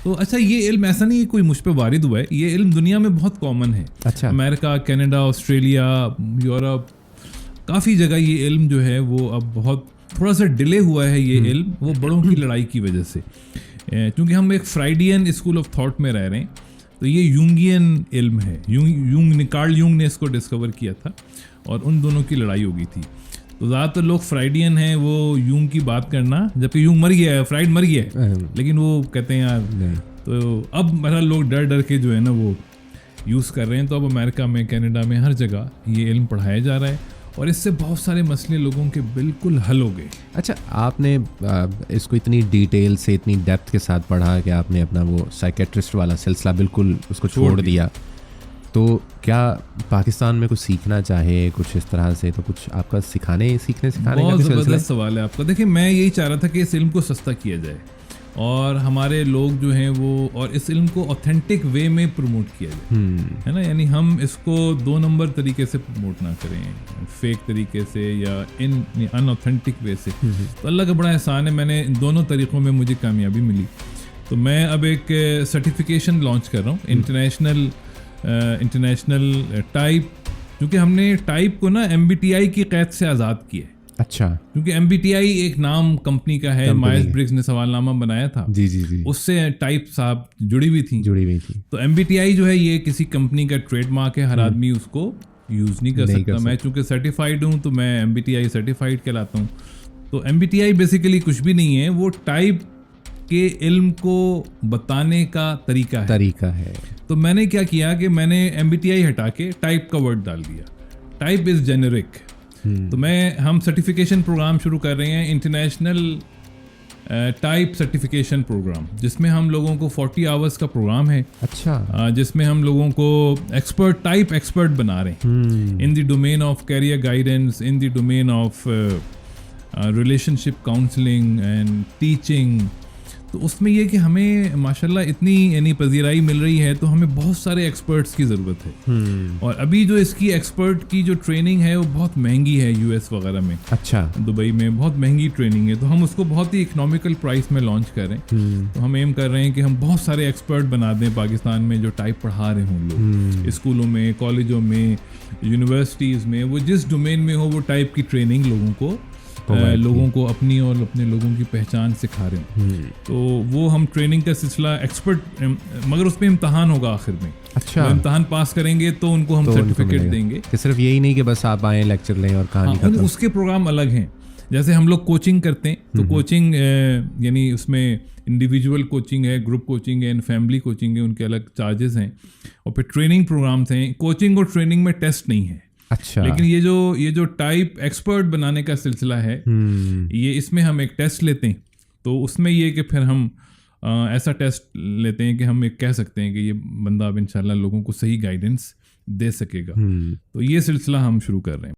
تو اچھا یہ علم ایسا نہیں ہے کوئی مجھ پہ وارد ہوا ہے, یہ علم دنیا میں بہت کامن ہے. اچھا, امریکہ, کینیڈا, آسٹریلیا, یورپ, کافی جگہ یہ علم جو ہے وہ اب بہت تھوڑا سا ڈیلے ہوا ہے یہ علم, وہ بڑوں کی لڑائی کی وجہ سے. کیونکہ ہم ایک فرائیڈین اسکول آف تھاٹ میں رہ رہے ہیں, تو یہ یونگین علم ہے. کارل یونگ نے اس کو ڈسکور کیا تھا اور ان دونوں کی لڑائی ہو گئی تھی. تو زیادہ تر لوگ فرائیڈین ہیں, وہ یونگ کی بات کرنا, جبکہ یونگ مر گیا ہے, فرائیڈ مر گیا ہے, لیکن وہ کہتے ہیں یار. تو اب میرا لوگ ڈر ڈر کے جو ہے نا وہ یوز کر رہے ہیں. تو اب امریکہ میں, کینیڈا میں, ہر جگہ یہ علم پڑھایا جا رہا ہے اور اس سے بہت سارے مسئلے لوگوں کے بالکل حل ہو گئے. اچھا, آپ نے اس کو اتنی ڈیٹیل سے, اتنی ڈیپتھ کے ساتھ پڑھا کہ آپ نے اپنا وہ سائیکیٹرسٹ والا سلسلہ بالکل اس کو چھوڑ دیا. تو کیا پاکستان میں کچھ سیکھنا چاہے کچھ اس طرح سے, تو کچھ آپ کا سکھانے بہت زبردست سوال ہے آپ کا. دیکھیں میں یہی چاہ رہا تھا کہ اس علم کو سستا کیا جائے اور ہمارے لوگ جو ہیں وہ, اور اس علم کو اوتھینٹک وے میں پروموٹ کیا جائے, ہے نا. یعنی ہم اس کو 2 نمبر طریقے سے پروموٹ نہ کریں, فیک طریقے سے یا ان اوتھینٹک وے سے. تو اللہ کا بڑا احسان ہے, میں نے ان دونوں طریقوں میں مجھے کامیابی ملی. تو میں اب ایک سرٹیفکیشن لانچ کر رہا ہوں, انٹرنیشنل ٹائپ, کیونکہ ہم نے ٹائپ کو نا MBTI کی قید سے آزاد کیا ہے. اچھا, کیونکہ MBTI ایک نام کمپنی کا ہے, مائرز برگز نے سوال نامہ بنایا تھا, جی جی جی, اس سے ٹائپ صاحب جڑی ہوئی تھی. تو MBTI جو ہے یہ کسی کمپنی کا ٹریڈ مارک ہے, ہر آدمی اس کو یوز نہیں کر سکتا. میں چونکہ سرٹیفائڈ ہوں تو میں MBTI سرٹیفائڈ کہلاتا ہوں. تو MBTI بیسیکلی کچھ بھی نہیں ہے, وہ ٹائپ کے علم کو بتانے کا طریقہ ہے. تو میں نے کیا کیا کہ میں نے MBTI ہٹا کے ٹائپ کا ورڈ ڈال دیا. Type is generic. تو ہم سرٹیفکیشن پروگرام شروع کر رہے ہیں, انٹرنیشنل ٹائپ سرٹیفکیشن پروگرام, جس میں ہم لوگوں کو 40 آورس کا پروگرام ہے. اچھا, جس میں ہم لوگوں کو ٹائپ ایکسپرٹ بنا رہے ہیں in the domain of career guidance, in the domain of relationship counselling and teaching. تو اس میں یہ کہ ہمیں ماشاءاللہ اتنی یعنی پذیرائی مل رہی ہے, تو ہمیں بہت سارے ایکسپرٹس کی ضرورت ہے. اور ابھی جو اس کی ایکسپرٹ کی جو ٹریننگ ہے وہ بہت مہنگی ہے US وغیرہ میں. اچھا, دبئی میں بہت مہنگی ٹریننگ ہے, تو ہم اس کو بہت ہی اکنامیکل پرائس میں لانچ کر رہے ہیں. تو ہم ایم کر رہے ہیں کہ ہم بہت سارے ایکسپرٹ بنا دیں پاکستان میں جو ٹائپ پڑھا رہے ہوں لوگ, اسکولوں میں, کالجوں میں, یونیورسٹیز میں, وہ جس ڈومین میں ہو وہ ٹائپ کی ٹریننگ لوگوں کو اپنی اور اپنے لوگوں کی پہچان سکھا رہے ہیں. تو وہ ہم ٹریننگ کا سلسلہ ایکسپرٹ, مگر اس میں امتحان ہوگا آخر میں. اچھا, امتحان پاس کریں گے تو ان کو ہم سرٹیفکیٹ دیں گے. کہ صرف یہی نہیں کہ بس آپ آئیں لیکچر لیں اور کہانی ختم. اس کے پروگرام الگ ہیں. جیسے ہم لوگ کوچنگ کرتے ہیں, تو کوچنگ یعنی اس میں انڈیویجول کوچنگ ہے, گروپ کوچنگ ہے, فیملی کوچنگ ہے, ان کے الگ چارجز ہیں. اور پھر ٹریننگ پروگرامس ہیں. کوچنگ اور ٹریننگ میں ٹیسٹ نہیں ہے. اچھا, لیکن یہ جو ٹائپ ایکسپرٹ بنانے کا سلسلہ ہے, یہ اس میں ہم ایک ٹیسٹ لیتے ہیں. تو اس میں یہ کہ پھر ہم ایسا ٹیسٹ لیتے ہیں کہ ہم ایک کہہ سکتے ہیں کہ یہ بندہ اب انشاءاللہ لوگوں کو صحیح گائیڈنس دے سکے گا. تو یہ سلسلہ ہم شروع کر رہے ہیں.